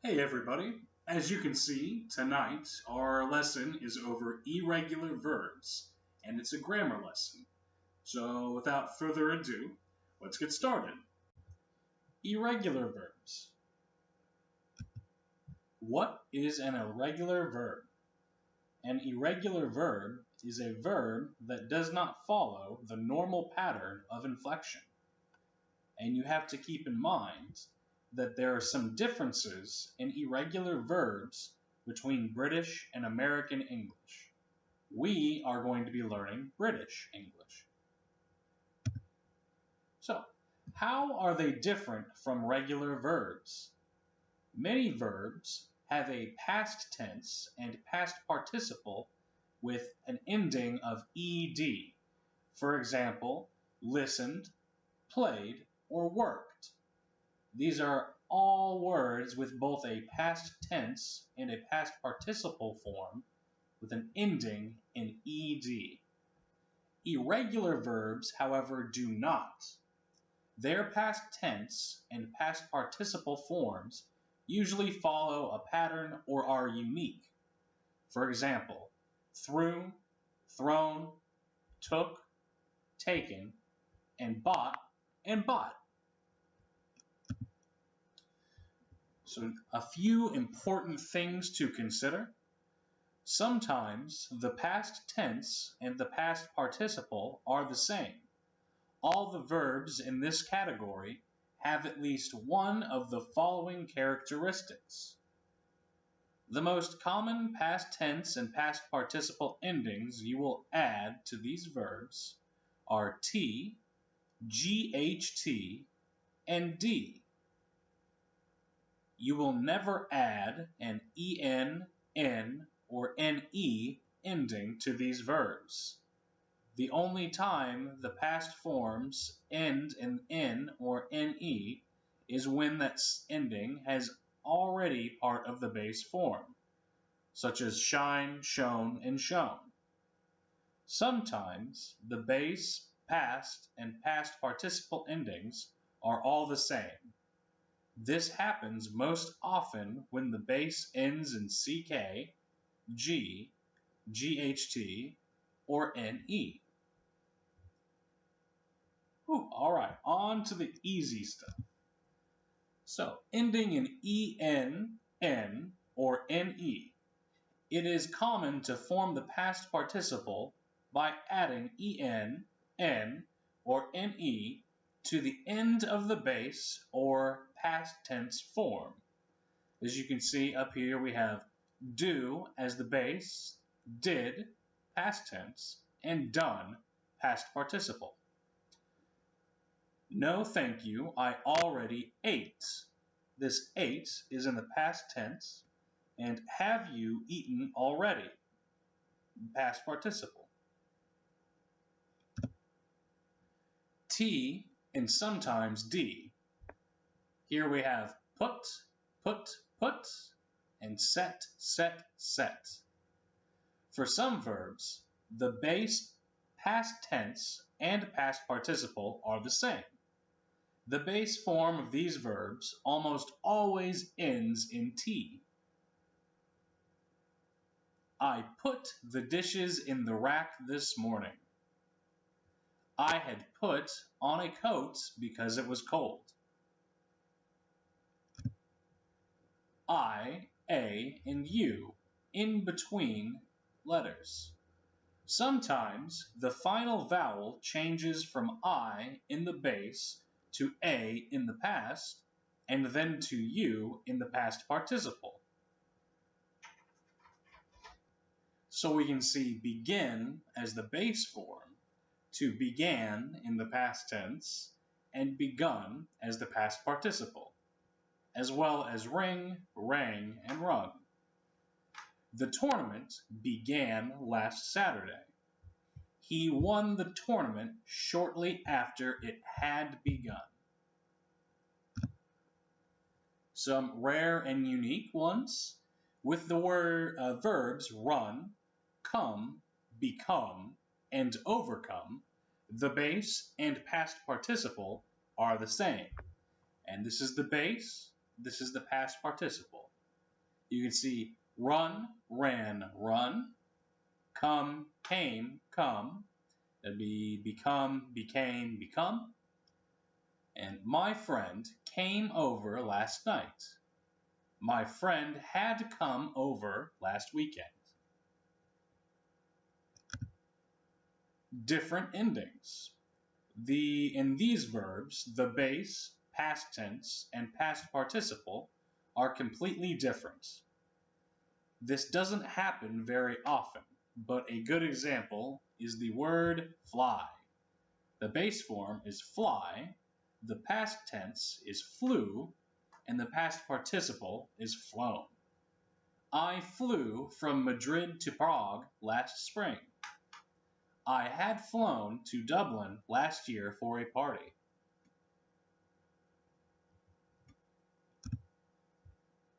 Hey everybody! As you can see, tonight our lesson is over irregular verbs, and it's a grammar lesson. So without further ado, let's get started. Irregular verbs. What is an irregular verb? An irregular verb is a verb that does not follow the normal pattern of inflection. And you have to keep in mind that there are some differences in irregular verbs between British and American English. We are going to be learning British English. So, how are they different from regular verbs? Many verbs have a past tense and past participle with an ending of ed. For example, listened, played, or worked. These are all words with both a past tense and a past participle form with an ending in ed. Irregular verbs, however, do not. Their past tense and past participle forms usually follow a pattern or are unique. For example, threw, thrown, took, taken, and bought, and bought. So a few important things to consider. Sometimes the past tense and the past participle are the same. All the verbs in this category have at least one of the following characteristics. The most common past tense and past participle endings you will add to these verbs are t, ght, and d. You will never add an en, n, or ne ending to these verbs. The only time the past forms end in n or ne is when that ending has already part of the base form, such as shine, shone, and shown. Sometimes the base, past, and past participle endings are all the same. This happens most often when the base ends in ck, g, ght, or ne. Alright, on to the easy stuff. So, ending in en, n, or ne. It is common to form the past participle by adding en, n, or ne to the end of the base or past tense form. As you can see up here, we have do as the base, did, past tense, and done, past participle. No thank you, I already ate. This ate is in the past tense, and have you eaten already? Past participle. T and sometimes D. Here we have put, and set, set. For some verbs, the base, past tense, and past participle are the same. The base form of these verbs almost always ends in T. I put the dishes in the rack this morning. I had put on a coat because it was cold. I, a, and u in between letters. Sometimes the final vowel changes from I in the base to a in the past, and then to u in the past participle. So we can see begin as the base form, to began in the past tense, and begun as the past participle, as well as ring, rang, and rung. The tournament began last Saturday. He won the tournament shortly after it had begun. Some rare and unique ones, with the verbs run, come, become, and overcome, the base and past participle are the same. And this is the base, this is the past participle. You can see run, ran, run, come, came, come. That'd be become, became, become. And my friend came over last night. My friend had come over last weekend. Different endings. In these verbs, the base, past tense, and past participle are completely different. This doesn't happen very often, but a good example is the word fly. The base form is fly, the past tense is flew, and the past participle is flown. I flew from Madrid to Prague last spring. I had flown to Dublin last year for a party.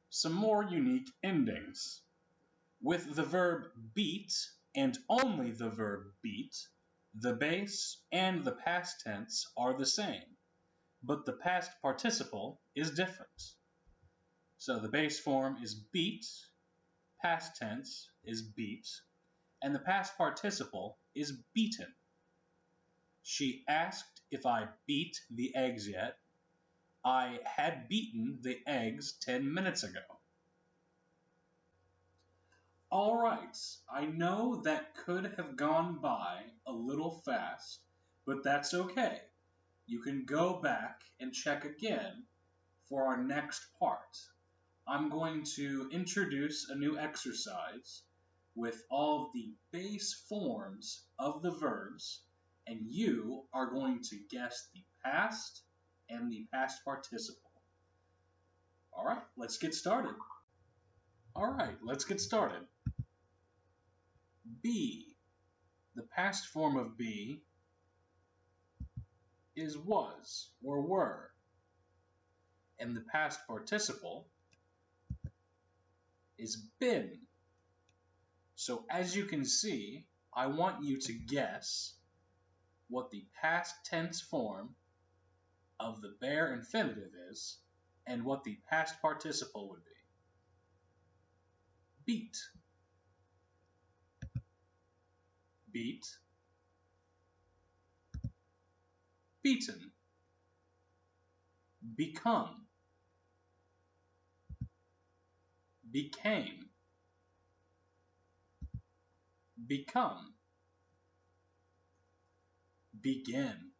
Some more unique endings. With the verb beat, and only the verb beat, the base and the past tense are the same, but the past participle is different. So the base form is beat, past tense is beat, and the past participle is beaten. She asked if I beat the eggs yet. I had beaten the eggs 10 minutes ago. All right, I know that could have gone by a little fast, but that's okay. You can go back and check again for our next part. I'm going to introduce a new exercise with all of the base forms of the verbs, and you are going to guess the past and the past participle. All right, let's get started. Be. The past form of be is was or were, and the past participle is been. So as you can see, I want you to guess what the past tense form of the bare infinitive is and what the past participle would be. Beat. Beat. Beaten. Become. Became. Become. Begin.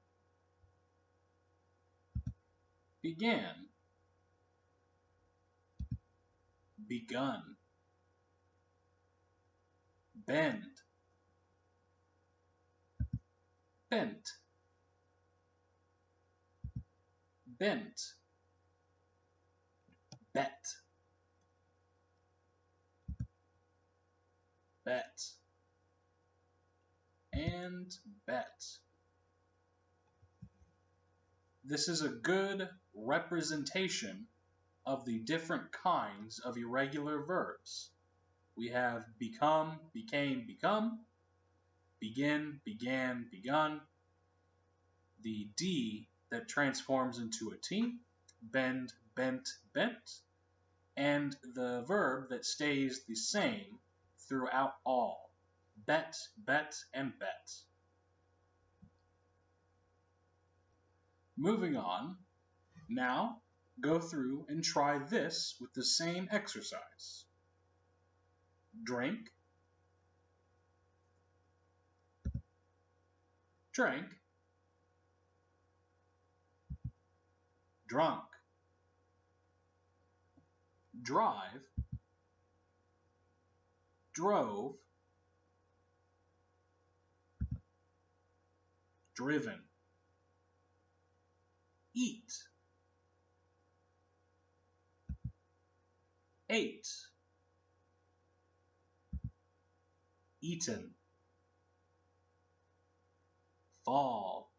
Began. Begun. Bend. Bent. Bent. Bet. Bet. And bet. This is a good representation of the different kinds of irregular verbs. We have become, became, become, begin, began, begun, the D that transforms into a T, bend, bent, bent, and the verb that stays the same throughout all, bet, bet, and bet. Moving on, now go through and try this with the same exercise. Drink, drank, drunk, drive, drove, driven, eat, ate, eaten, fall,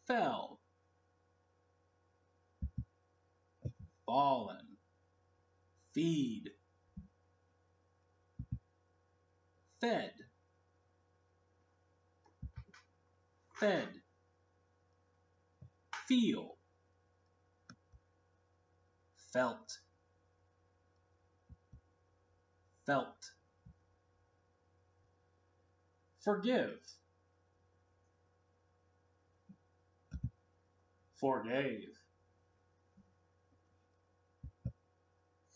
fell, fallen, feed, fed, fed, feel, felt, felt. Forgive, forgave,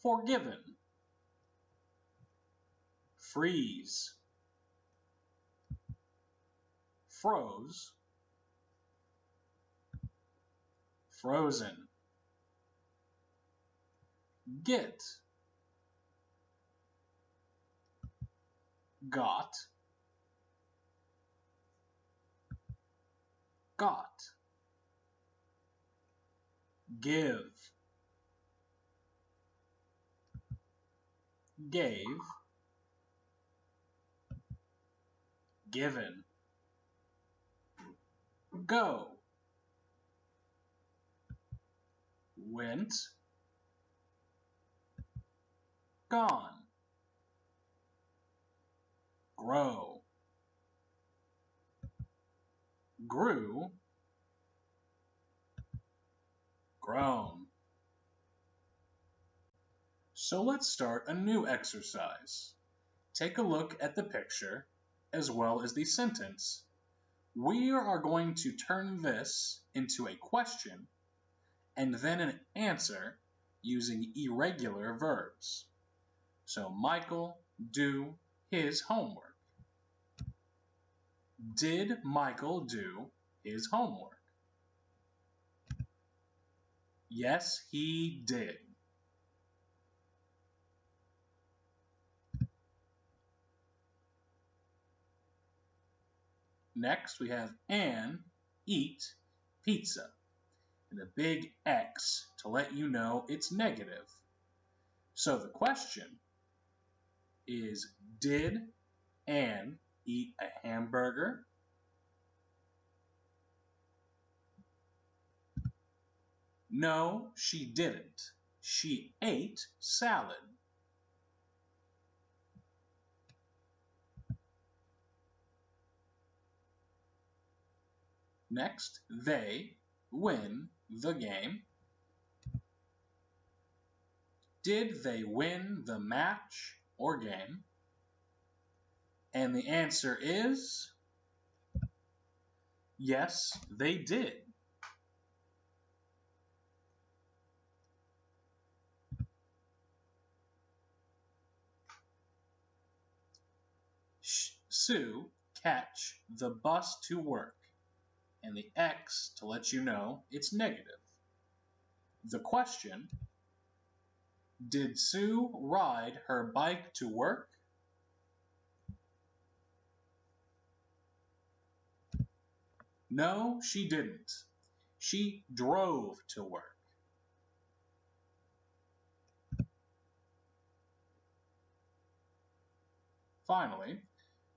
forgiven, freeze, froze, frozen, get, got, got, give, gave, given, go, went, gone, grow, grew, grown. So let's start a new exercise. Take a look at the picture as well as the sentence. We are going to turn this into a question and then an answer using irregular verbs. So Michael do his homework. Did Michael do his homework? Yes, he did. Next, we have Anne eat pizza, and a big X to let you know it's negative. So the question is, did Anne eat a hamburger? No, she didn't. She ate salad. Next, they win the game. Did they win the match or game? And the answer is yes, they did. Sue catch the bus to work, and the X to let you know it's negative. The question, did Sue ride her bike to work? No, she didn't. She drove to work. Finally,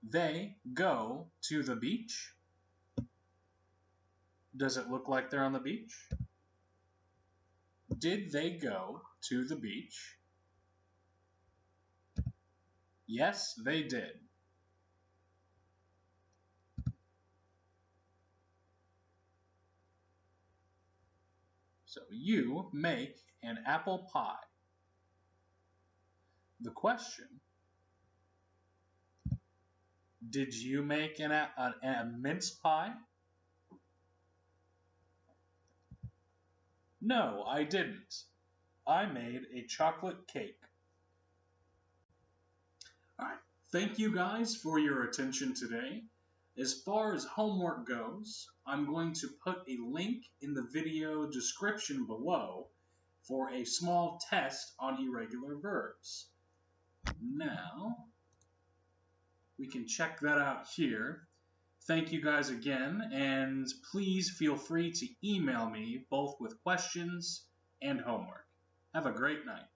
they go to the beach. Does it look like they're on the beach? Did they go to the beach? Yes, they did. So you make an apple pie. The question, did you make a mince pie? No, I didn't. I made a chocolate cake. All right, thank you guys for your attention today. As far as homework goes, I'm going to put a link in the video description below for a small test on irregular verbs. Now, we can check that out here. Thank you guys again, and please feel free to email me both with questions and homework. Have a great night.